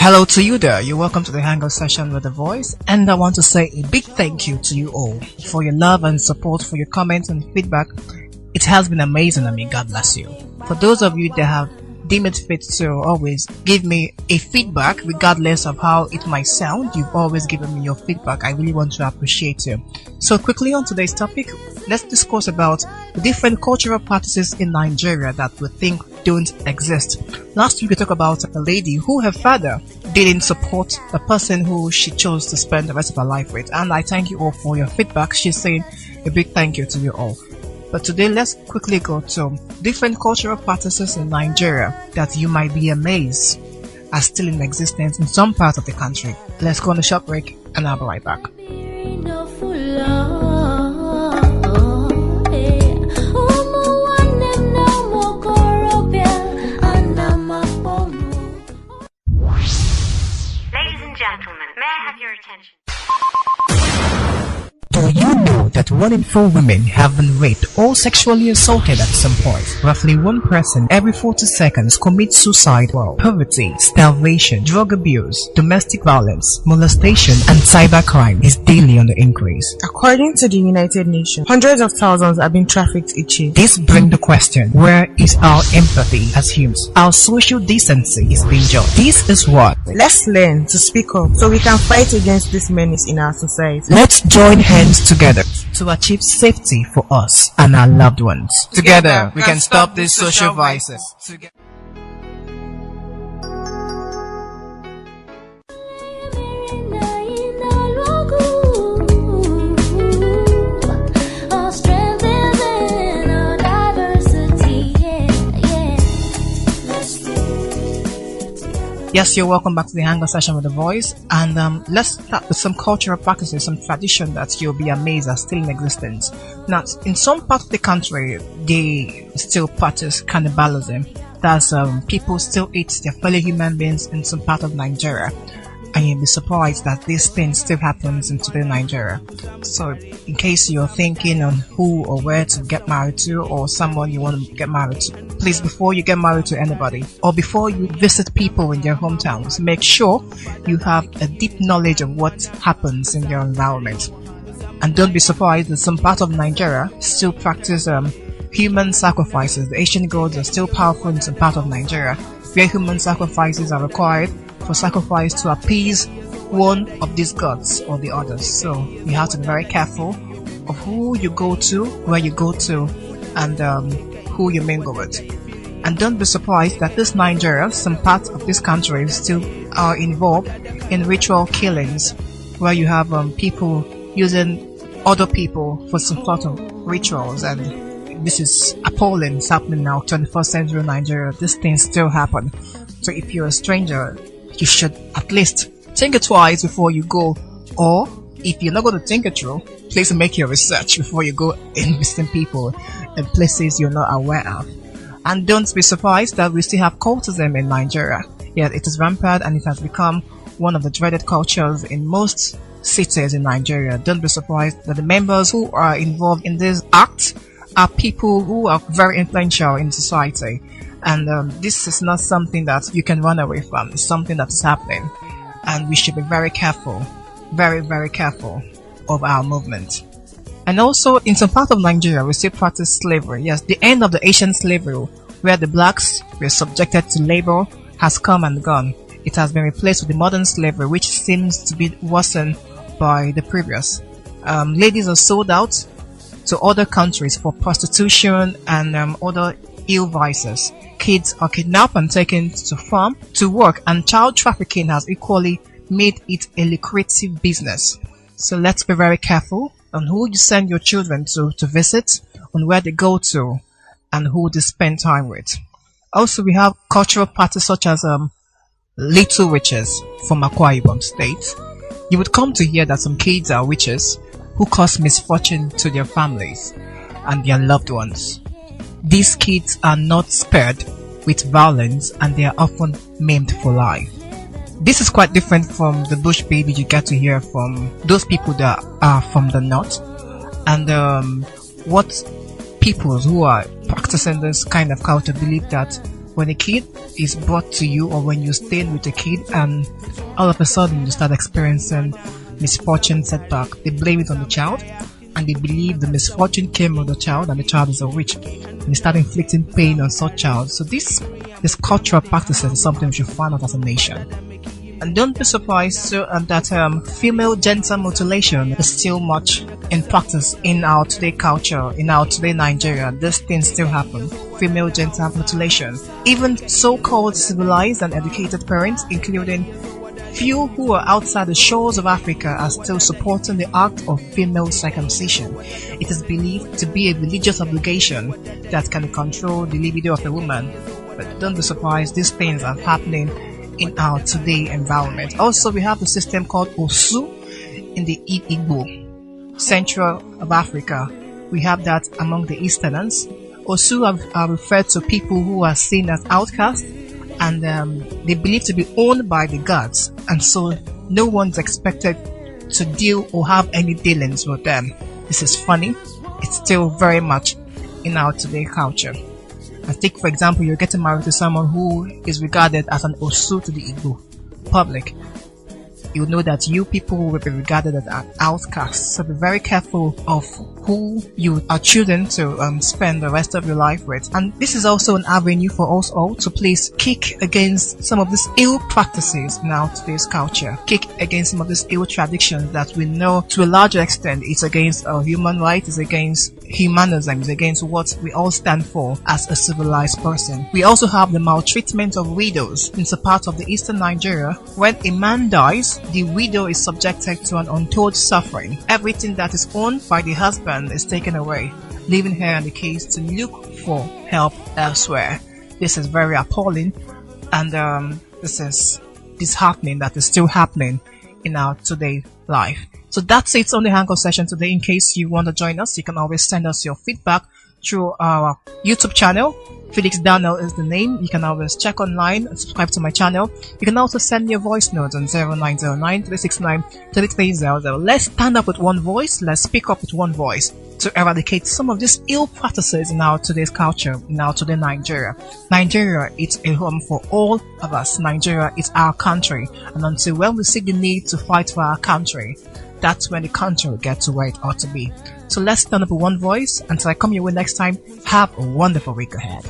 Hello to you there. You're welcome to the Hangout session with The Voice, and I want to say a big thank you to you all for your love and support, for your comments and feedback. It has been amazing. God bless you. For those of you that have deemed it fit to always give me a feedback regardless of how it might sound, you've always given me your feedback. I really want to appreciate you. So quickly on today's topic, let's discuss about the different cultural practices in Nigeria that we think don't exist. Last week we talked about a lady who her father didn't support the person who she chose to spend the rest of her life with, and I thank you all for your feedback. She's saying a big thank you to you all. But today let's quickly go to different cultural practices in Nigeria that you might be amazed are still in existence in some parts of the country. Let's go on a short break and I'll be right back. Do you know that 1 in 4 women have been raped or sexually assaulted at some point? Roughly 1 person every 40 seconds commits suicide while poverty, starvation, drug abuse, domestic violence, molestation, and cybercrime is daily on the increase. According to the United Nations, hundreds of thousands are being trafficked each year. This brings the question, where is our empathy as humans? Our social decency is being judged. This is what? Let's learn to speak up so we can fight against this menace in our society. Let's join hands together to achieve safety for us and our loved ones. Together, we can stop these social vices. Yes, you're welcome back to the Hangout session with The Voice, and let's start with some cultural practices, some tradition that you'll be amazed are still in existence. Now, in some parts of the country, they still practice cannibalism. That's people still eat their fellow human beings in some part of Nigeria, and you'll be surprised that this thing still happens in today Nigeria. So, in case you're thinking on who or where to get married to, or someone you want to get married to, please, before you get married to anybody, or before you visit people in their hometowns, make sure you have a deep knowledge of what happens in their environment. And don't be surprised that some part of Nigeria still practice human sacrifices. The ancient gods are still powerful in some part of Nigeria, where human sacrifices are required for sacrifice to appease one of these gods or the others. So you have to be very careful of who you go to, where you go to, and who you mingle with. And don't be surprised that this Nigeria, some parts of this country still are involved in ritual killings, where you have people using other people for some sort of rituals, and this is appalling. It's happening now, 21st century Nigeria. These things still happen. So if you're a stranger, you should at least think it twice before you go, or if you're not going to think it through, please make your research before you go in visiting people in places you're not aware of. And don't be surprised that we still have cultism in Nigeria. Yeah, it is rampant and it has become one of the dreaded cultures in most cities in Nigeria. Don't be surprised that the members who are involved in this act are people who are very influential in society. And this is not something that you can run away from. It's something that is happening. And we should be very careful, very, very careful of our movement. And also, in some part of Nigeria, we still practice slavery. Yes, the end of the ancient slavery, where the blacks were subjected to labor, has come and gone. It has been replaced with the modern slavery, which seems to be worsened by the previous. Ladies are sold out to other countries for prostitution and other ill vices. Kids are kidnapped and taken to farm to work, and child trafficking has equally made it a lucrative business. So let's be very careful on who you send your children to visit, on where they go to, and who they spend time with. Also, we have cultural practices such as little witches from Akwa Ibom State. You would come to hear that some kids are witches who cause misfortune to their families and their loved ones. These kids are not spared with violence, and they are often maimed for life. This is quite different from the bush baby you get to hear from those people that are from the north, and what people who are practicing this kind of culture believe that when a kid is brought to you or when you stay with a kid and all of a sudden you start experiencing misfortune setback, they blame it on the child and they believe the misfortune came on the child and the child is a witch, and they start inflicting pain on such child. So this cultural practices is something we should find out as a nation. And don't be surprised that female genital mutilation is still much in practice in our today culture, in our today Nigeria. This thing still happen. Female genital mutilation. Even so-called civilized and educated parents, including few who are outside the shores of Africa, are still supporting the act of female circumcision. It is believed to be a religious obligation that can control the libido of a woman. But don't be surprised, these things are happening in our today environment. Also, we have the system called Osu in the Igbo, central of Africa. We have that among the Easterners. Osu are referred to people who are seen as outcasts and they believe to be owned by the gods, and so no one's expected to deal or have any dealings with them. This is funny. It's still very much in our today culture. I think, for example, you're getting married to someone who is regarded as an Osu to the Igbo public. You know that you people will be regarded as outcasts. So be very careful of who you are choosing to spend the rest of your life with. And this is also an avenue for us all to please kick against some of these ill practices in our today's culture. Kick against some of these ill traditions that we know to a larger extent it's against human rights, it's against humanism, it's against what we all stand for as a civilized person. We also have the maltreatment of widows. It's a part of the eastern Nigeria. When a man dies, the widow is subjected to an untold suffering. Everything that is owned by the husband is taken away, leaving her in the case to look for help elsewhere. This is very appalling, and this is disheartening that is still happening in our today life. So that's it on the Hangout session today. In case you want to join us, you can always send us your feedback through our YouTube channel. Felix Daniel is the name. You can always check online and subscribe to my channel. You can also send me a voice note on 0909-369-3300. Let's stand up with one voice. Let's speak up with one voice to eradicate some of these ill practices in our today's culture, in our today Nigeria. Nigeria is a home for all of us. Nigeria is our country. And until when we see the need to fight for our country, that's when the country will get to where it ought to be. So let's stand up with one voice. Until I come your way next time, have a wonderful week ahead.